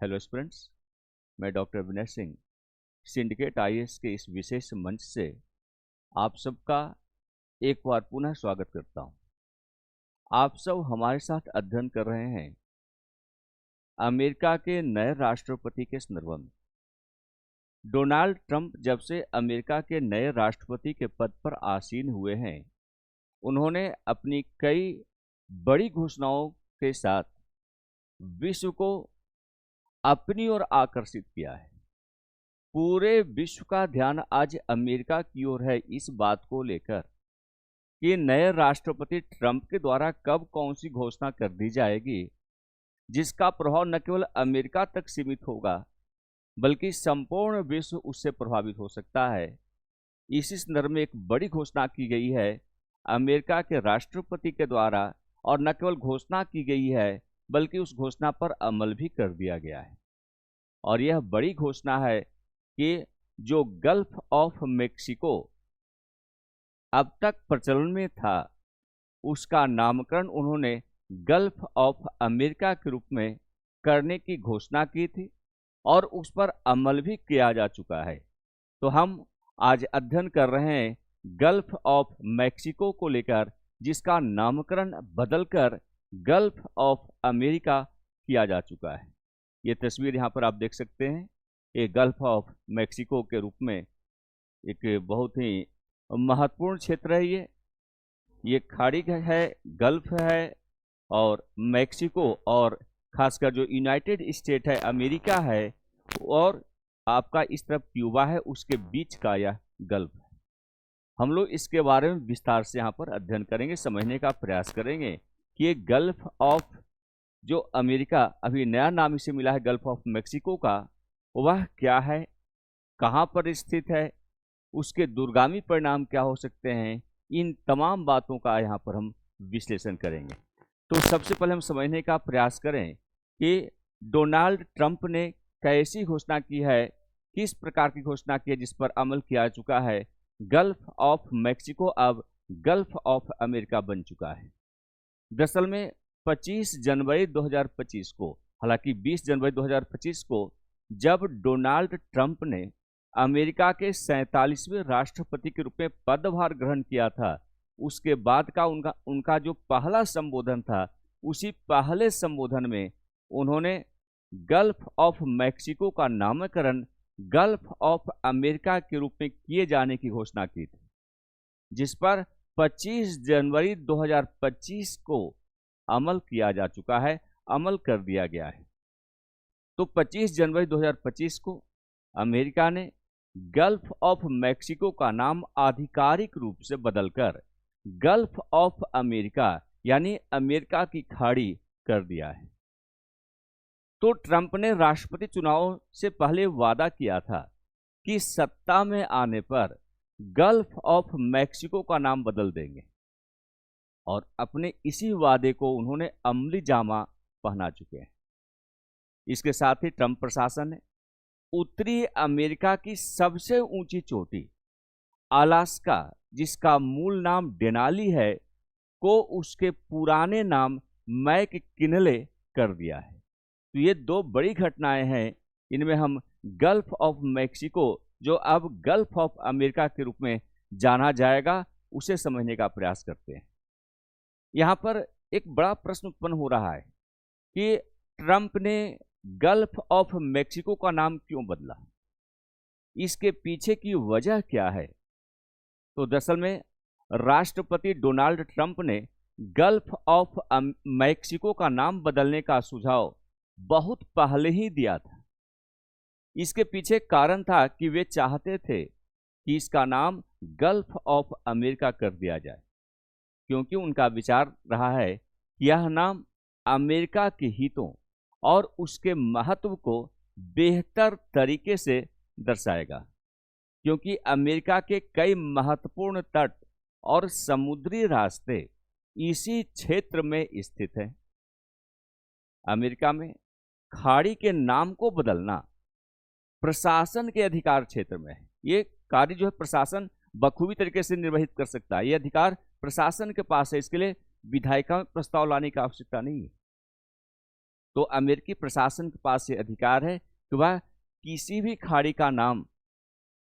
Hello students, मैं doctor Vinay Singh syndicate IAS के इस विशेष मंच से आप सबका एक बार पुनः स्वागत करता हूं। आप सब हमारे साथ अध्ययन कर रहे हैं अमेरिका के नए राष्ट्रपति के संदर्भ में। डोनाल्ड ट्रंप जब से अमेरिका के नए राष्ट्रपति के पद पर आसीन हुए हैं, उन्होंने अपनी कई बड़ी घोषणाओं के साथ विश्व को अपनी ओर आकर्षित किया है। पूरे विश्व का ध्यान आज अमेरिका की ओर है इस बात को लेकर कि नए राष्ट्रपति ट्रंप के द्वारा कब कौन सी घोषणा कर दी जाएगी जिसका प्रभाव न केवल अमेरिका तक सीमित होगा बल्कि संपूर्ण विश्व उससे प्रभावित हो सकता है। इसी संदर्भ में एक बड़ी घोषणा की गई है अमेरिका के राष्ट्रपति के द्वारा, और न केवल घोषणा की गई है बल्कि उस घोषणा पर अमल भी कर दिया गया है। और यह बड़ी घोषणा है कि जो गल्फ ऑफ मेक्सिको अब तक प्रचलन में था, उसका नामकरण उन्होंने गल्फ ऑफ अमेरिका के रूप में करने की घोषणा की थी और उस पर अमल भी किया जा चुका है। तो हम आज अध्ययन कर रहे हैं गल्फ ऑफ मेक्सिको को लेकर, जिसका नामकरण बदलकर गल्फ ऑफ अमेरिका किया जा चुका है। ये तस्वीर यहाँ पर आप देख सकते हैं। ये गल्फ ऑफ मेक्सिको के रूप में एक बहुत ही महत्वपूर्ण क्षेत्र है। ये खाड़ी है, गल्फ है, और मेक्सिको और खासकर जो यूनाइटेड स्टेट है अमेरिका है, और आपका इस तरफ क्यूबा है, उसके बीच का यह गल्फ है। हम लोग इसके बारे में विस्तार से यहाँ पर अध्ययन करेंगे, समझने का प्रयास करेंगे कि ये गल्फ ऑफ जो अमेरिका, अभी नया नाम इसे मिला है गल्फ ऑफ मेक्सिको का, वह क्या है, कहाँ पर स्थित है, उसके दूरगामी परिणाम क्या हो सकते हैं, इन तमाम बातों का यहाँ पर हम विश्लेषण करेंगे। तो सबसे पहले हम समझने का प्रयास करें कि डोनाल्ड ट्रंप ने कैसी घोषणा की है, किस प्रकार की घोषणा की है जिस पर अमल किया जा चुका है। गल्फ ऑफ मेक्सिको अब गल्फ ऑफ अमेरिका बन चुका है। दरअसल में 25 जनवरी 2025 को, हालांकि 20 जनवरी 2025 को जब डोनाल्ड ट्रंप ने अमेरिका के 47वें राष्ट्रपति के रूप में पदभार ग्रहण किया था, उसके बाद का उनका जो पहला संबोधन था, उसी पहले संबोधन में उन्होंने गल्फ ऑफ मेक्सिको का नामकरण गल्फ ऑफ अमेरिका के रूप में किए जाने की घोषणा की थी, जिस पर 25 जनवरी 2025 को अमल किया जा चुका है, अमल कर दिया गया है। तो 25 जनवरी 2025 को अमेरिका ने गल्फ ऑफ मेक्सिको का नाम आधिकारिक रूप से बदलकर गल्फ ऑफ अमेरिका यानी अमेरिका की खाड़ी कर दिया है। तो ट्रंप ने राष्ट्रपति चुनाव से पहले वादा किया था कि सत्ता में आने पर गल्फ ऑफ मेक्सिको का नाम बदल देंगे, और अपने इसी वादे को उन्होंने अमली जामा पहना चुके हैं। इसके साथ ही ट्रंप प्रशासन ने उत्तरी अमेरिका की सबसे ऊंची चोटी अलास्का, जिसका मूल नाम डेनाली है, को उसके पुराने नाम मैककिनले कर दिया है। तो ये दो बड़ी घटनाएं हैं। इनमें हम गल्फ ऑफ मेक्सिको, जो अब गल्फ ऑफ अमेरिका के रूप में जाना जाएगा, उसे समझने का प्रयास करते हैं। यहाँ पर एक बड़ा प्रश्न उत्पन्न हो रहा है कि ट्रंप ने गल्फ ऑफ मेक्सिको का नाम क्यों बदला, इसके पीछे की वजह क्या है। तो दरअसल में राष्ट्रपति डोनाल्ड ट्रंप ने गल्फ ऑफ मेक्सिको का नाम बदलने का सुझाव बहुत पहले ही दिया था। इसके पीछे कारण था कि वे चाहते थे कि इसका नाम गल्फ ऑफ अमेरिका कर दिया जाए, क्योंकि उनका विचार रहा है कि यह नाम अमेरिका के हितों और उसके महत्व को बेहतर तरीके से दर्शाएगा, क्योंकि अमेरिका के कई महत्वपूर्ण तट और समुद्री रास्ते इसी क्षेत्र में स्थित हैं। अमेरिका में खाड़ी के नाम को बदलना प्रशासन के अधिकार क्षेत्र में है। ये कार्य जो है प्रशासन बखूबी तरीके से निर्वहित कर सकता है, ये अधिकार प्रशासन के पास है। इसके लिए विधायिका में प्रस्ताव लाने की आवश्यकता नहीं है। तो अमेरिकी प्रशासन के पास ये अधिकार है कि वह किसी भी खाड़ी का नाम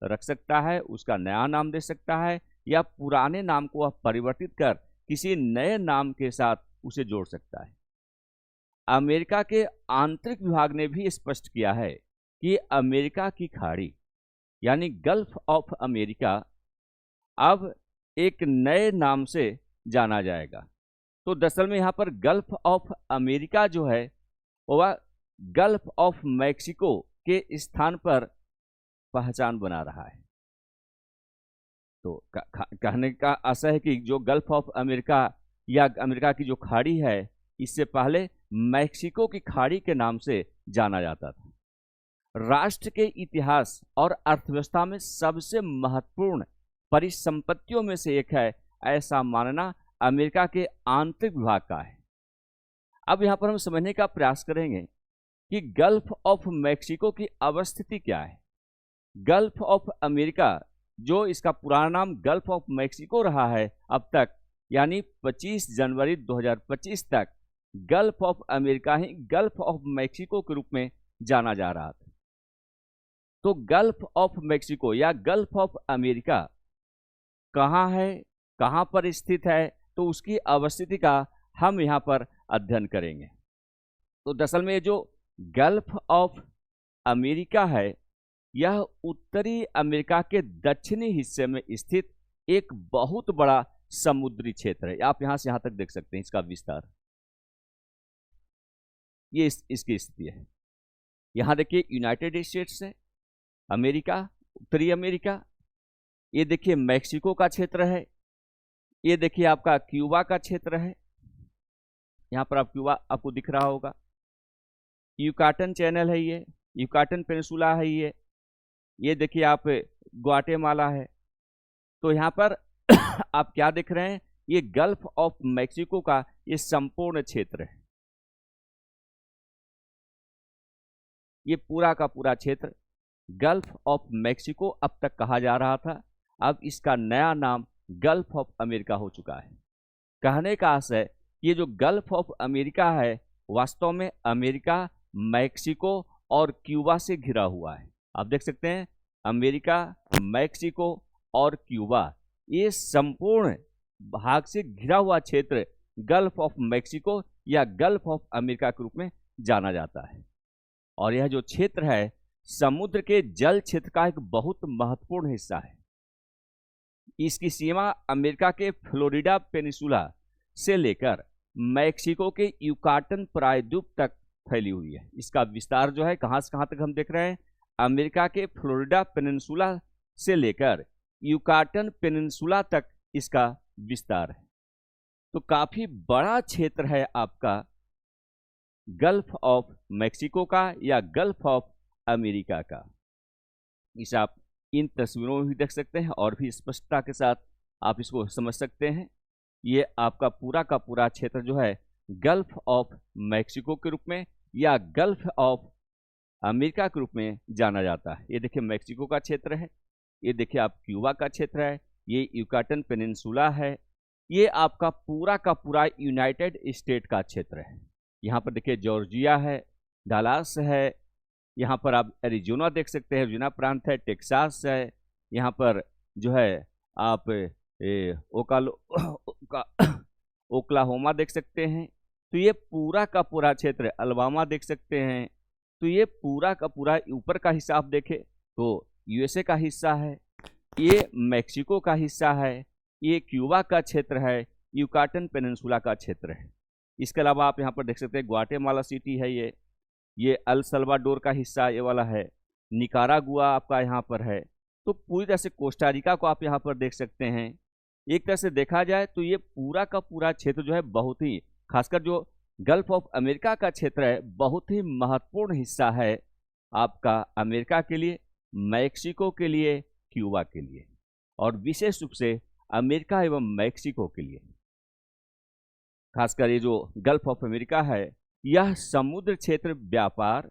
रख सकता है, उसका नया नाम दे सकता है, या पुराने नाम को वह परिवर्तित कर किसी नए नाम के साथ उसे जोड़ सकता है। अमेरिका के आंतरिक विभाग ने भी स्पष्ट किया है कि अमेरिका की खाड़ी यानी गल्फ ऑफ अमेरिका अब एक नए नाम से जाना जाएगा। तो दरअसल में यहाँ पर गल्फ ऑफ अमेरिका जो है वह गल्फ ऑफ मैक्सिको के स्थान पर पहचान बना रहा है। तो कहने का आशय है कि जो गल्फ ऑफ अमेरिका या अमेरिका की जो खाड़ी है, इससे पहले मैक्सिको की खाड़ी के नाम से जाना जाता था। राष्ट्र के इतिहास और अर्थव्यवस्था में सबसे महत्वपूर्ण परिसंपत्तियों में से एक है, ऐसा मानना अमेरिका के आंतरिक विभाग का है। अब यहां पर हम समझने का प्रयास करेंगे कि गल्फ ऑफ मैक्सिको की अवस्थिति क्या है। गल्फ ऑफ अमेरिका, जो इसका पुराना नाम गल्फ ऑफ मैक्सिको रहा है अब तक, यानी 25 जनवरी 2025 तक gulf of America he gulf of Mexico के रूप में जाना जा रहा था। तो गल्फ ऑफ मैक्सिको या गल्फ ऑफ अमेरिका कहाँ है, कहाँ पर स्थित है, तो उसकी अवस्थिति का हम यहाँ पर अध्ययन करेंगे। तो दरअसल में ये जो गल्फ ऑफ अमेरिका है, यह उत्तरी अमेरिका के दक्षिणी हिस्से में स्थित एक बहुत बड़ा समुद्री क्षेत्र है। आप यहां से यहां तक देख सकते हैं इसका विस्तार। ये इसकी स्थिति है। यहां देखिए यूनाइटेड स्टेट्स है, अमेरिका, उत्तरी अमेरिका। ये देखिए मैक्सिको का क्षेत्र है। ये देखिए आपका क्यूबा का क्षेत्र है। यहां पर आप क्यूबा आपको दिख रहा होगा। युकाटन चैनल है, ये युकाटन पेनिनसुला है। ये देखिए आप ग्वाटेमाला है। तो यहाँ पर आप क्या देख रहे हैं, ये गल्फ ऑफ मैक्सिको का ये संपूर्ण क्षेत्र है। ये पूरा का पूरा क्षेत्र गल्फ ऑफ मैक्सिको अब तक कहा जा रहा था। अब इसका नया नाम गल्फ ऑफ अमेरिका हो चुका है। कहने का आशय, ये जो गल्फ ऑफ अमेरिका है वास्तव में अमेरिका, मैक्सिको और क्यूबा से घिरा हुआ है। आप देख सकते हैं अमेरिका, मैक्सिको और क्यूबा, ये संपूर्ण भाग से घिरा हुआ क्षेत्र गल्फ ऑफ मैक्सिको या गल्फ ऑफ अमेरिका के रूप में जाना जाता है। और यह जो क्षेत्र है समुद्र के जल क्षेत्र का एक बहुत महत्वपूर्ण हिस्सा है। इसकी सीमा अमेरिका के फ्लोरिडा पेनिनसुला से लेकर मैक्सिको के युकाटन प्रायद्वीप तक फैली हुई है। इसका विस्तार जो है कहां से कहां तक हम देख रहे हैं, अमेरिका के फ्लोरिडा पेनिनसुला से लेकर युकाटन पेनिनसुला तक इसका विस्तार है। तो काफी बड़ा क्षेत्र है आपका गल्फ ऑफ मैक्सिको का या गल्फ ऑफ अमेरिका का। इसे आप इन तस्वीरों में भी देख सकते हैं और भी स्पष्टता के साथ आप इसको समझ सकते हैं। ये आपका पूरा का पूरा क्षेत्र जो है गल्फ ऑफ मैक्सिको के रूप में या गल्फ ऑफ अमेरिका के रूप में जाना जाता है। ये देखिए मैक्सिको का क्षेत्र है, ये देखिए आप क्यूबा का क्षेत्र है, ये युकाटन पेनिनसुला है, ये आपका पूरा का पूरा यूनाइटेड स्टेट का क्षेत्र है। यहाँ पर देखिए जॉर्जिया है, डालास है, यहाँ पर आप एरिजोना देख सकते हैं, एरिजोना प्रांत है, टेक्सास है, यहाँ पर जो है आप ओक्लाहोमा देख सकते हैं। तो ये पूरा का पूरा क्षेत्र, अल्बामा देख सकते हैं। तो ये पूरा का पूरा ऊपर का हिस्सा आप देखें तो यूएसए का हिस्सा है, ये मैक्सिको का हिस्सा है, ये क्यूबा का क्षेत्र है, युकाटन पेनिनसुला का क्षेत्र है। इसके अलावा आप यहाँ पर देख सकते हैं ग्वाटेमाला सिटी है, ये अल सल्वाडोर का हिस्सा ये वाला है, निकारागुआ आपका यहाँ पर है। तो पूरी तरह से कोस्टारिका को आप यहाँ पर देख सकते हैं। एक तरह से देखा जाए तो ये पूरा का पूरा क्षेत्र जो है बहुत ही, खासकर जो गल्फ ऑफ अमेरिका का क्षेत्र है, बहुत ही महत्वपूर्ण हिस्सा है आपका अमेरिका के लिए, मैक्सिको के लिए, क्यूबा के लिए और विशेष रूप से अमेरिका एवं मैक्सिको के लिए। खासकर ये जो गल्फ ऑफ अमेरिका है, यह समुद्र क्षेत्र व्यापार,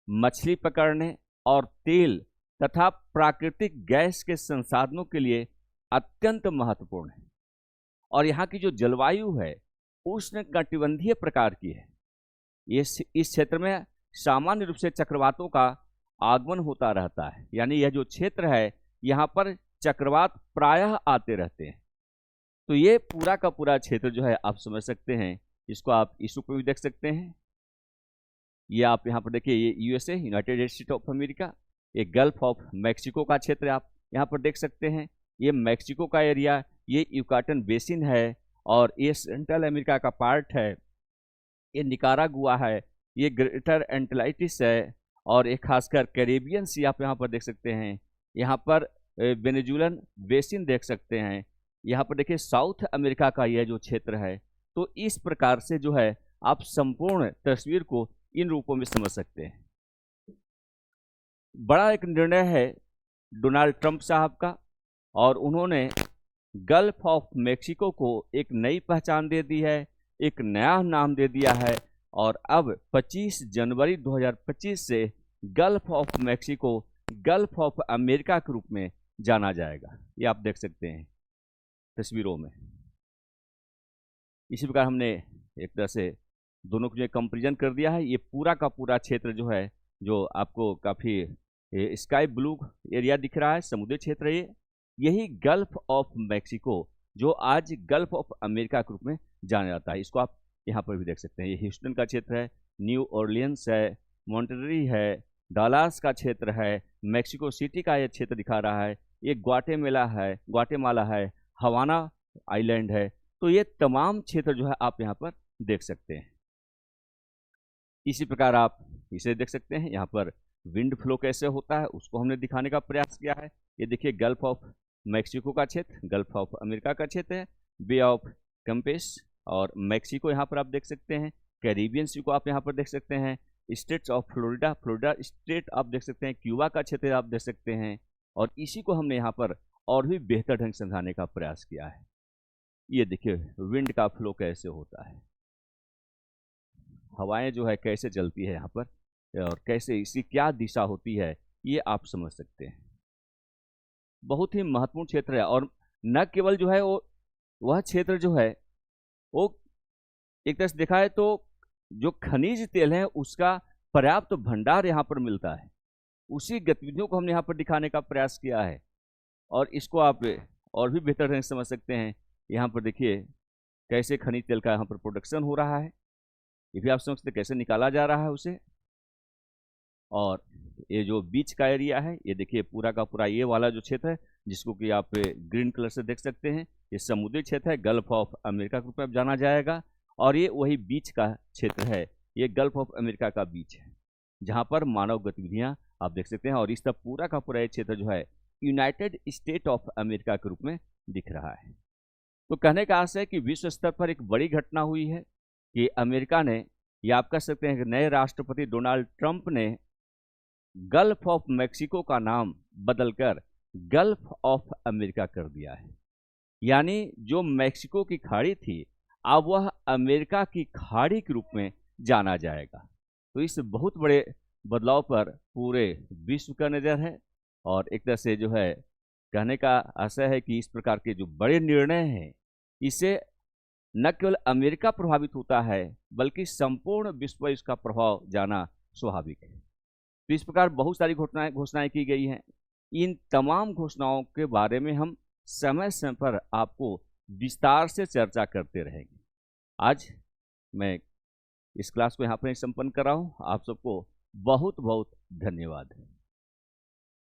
मछली पकड़ने और तेल तथा प्राकृतिक गैस के संसाधनों के लिए अत्यंत महत्वपूर्ण है। और यहाँ की जो जलवायु है उष्णकटिबंधीय प्रकार की है। इस क्षेत्र में सामान्य रूप से चक्रवातों का आगमन होता रहता है, यानी यह जो क्षेत्र है यहाँ पर चक्रवात प्रायः आते रहते हैं। तो ये पूरा का पूरा क्षेत्र जो है आप समझ सकते हैं, इसको आप इस पे भी देख सकते हैं। ये आप यहाँ पर देखिए, ये USA, United state of America, ये गल्फ ऑफ मैक्सिको का क्षेत्र आप यहाँ पर देख सकते हैं। ये मैक्सिको का एरिया, ये युकाटन बेसिन है, और ये सेंट्रल अमेरिका का पार्ट है, ये निकारागुआ है, ये ग्रेटर एंटिलाइटिस है, और एक खासकर कैरेबियन सी आप यहाँ पर देख सकते हैं। यहाँ पर वेनेजुएलन बेसिन देख सकते हैं। यहाँ पर देखिए साउथ अमेरिका का यह जो क्षेत्र है। तो इस प्रकार से जो है आप संपूर्ण तस्वीर को इन रूपों में समझ सकते हैं। बड़ा एक निर्णय है डोनाल्ड ट्रंप साहब का, और उन्होंने गल्फ ऑफ मैक्सिको को एक नई पहचान दे दी है, एक नया नाम दे दिया है, और अब 25 जनवरी 2025 से gulf of Mexico gulf of America के रूप में जाना जाएगा। ये आप देख सकते हैं तस्वीरों में। इसी प्रकार हमने एक तरह से दोनों को कंपेरिजन कर दिया है। ये पूरा का पूरा क्षेत्र जो है, जो आपको काफ़ी स्काई ब्लू एरिया दिख रहा है, समुद्री क्षेत्र है, यही गल्फ ऑफ मैक्सिको जो आज गल्फ ऑफ अमेरिका के रूप में जाना जाता है। इसको आप यहाँ पर भी देख सकते हैं। ये ह्यूस्टन का क्षेत्र है, न्यू ऑरलियंस है, मॉन्टरी है, डालास का क्षेत्र है, मैक्सिको सिटी का ये क्षेत्र दिखा रहा है, ये ग्वाटेमाला है, हवाना आइलैंड है। तो ये तमाम क्षेत्र जो है आप यहाँ पर देख सकते हैं। इसी प्रकार आप इसे देख सकते हैं, यहाँ पर विंड फ्लो कैसे होता है उसको हमने दिखाने का प्रयास किया है। ये देखिए गल्फ ऑफ मैक्सिको का क्षेत्र, गल्फ ऑफ अमेरिका का क्षेत्र है, बे ऑफ कैंपेस और मैक्सिको यहाँ पर आप देख सकते हैं, कैरिबियन सी को आप यहाँ पर देख सकते हैं, स्टेट्स ऑफ फ्लोरिडा स्टेट आप देख सकते हैं, क्यूबा का क्षेत्र आप देख सकते हैं, और इसी को हमने यहाँ पर और भी बेहतर ढंग से समझाने का प्रयास किया है। ये देखिए विंड का फ्लो कैसे होता है, हवाएं जो है कैसे चलती है यहाँ पर, और कैसे इसकी क्या दिशा होती है, ये आप समझ सकते हैं। बहुत ही महत्वपूर्ण क्षेत्र है, और न केवल जो है वह क्षेत्र जो है वो एक तरह से देखा है तो जो खनिज तेल है उसका पर्याप्त भंडार यहाँ पर मिलता है। उसी गतिविधियों को हमने यहाँ पर दिखाने का प्रयास किया है, और इसको आप और भी बेहतर ढंग से समझ सकते हैं। यहाँ पर देखिए कैसे खनिज तेल का यहाँ पर प्रोडक्शन हो रहा है, ये भी आप समझ सकते कैसे निकाला जा रहा है उसे। और ये जो बीच का एरिया है, ये देखिए पूरा का पूरा ये वाला जो क्षेत्र है जिसको कि आप ग्रीन कलर से देख सकते हैं, ये समुद्री क्षेत्र है, गल्फ ऑफ अमेरिका के रूप में जाना जाएगा। और ये वही बीच का क्षेत्र है, ये गल्फ ऑफ अमेरिका का बीच है जहाँ पर मानव गतिविधियाँ आप देख सकते हैं। और इस तरह पूरा का पूरा ये क्षेत्र जो है यूनाइटेड स्टेट ऑफ अमेरिका के रूप में दिख रहा है। तो कहने का आशय है कि विश्व स्तर पर एक बड़ी घटना हुई है कि अमेरिका ने, या आप कह सकते हैं कि नए राष्ट्रपति डोनाल्ड ट्रंप ने गल्फ ऑफ मैक्सिको का नाम बदलकर गल्फ ऑफ अमेरिका कर दिया है। यानी जो मैक्सिको की खाड़ी थी अब वह अमेरिका की खाड़ी के रूप में जाना जाएगा। तो इस बहुत बड़े बदलाव पर पूरे विश्व का नज़र है, और एक तरह से जो है कहने का आशय है कि इस प्रकार के जो बड़े निर्णय हैं इससे न केवल अमेरिका प्रभावित होता है बल्कि संपूर्ण विश्व पर इसका प्रभाव जाना स्वाभाविक है। तो इस प्रकार बहुत सारी घोषणाएं की गई हैं। इन तमाम घोषणाओं के बारे में हम समय समय पर आपको विस्तार से चर्चा करते रहेंगे। आज मैं इस क्लास को यहाँ पर संपन्न कर रहा हूँ। आप सबको बहुत बहुत धन्यवाद।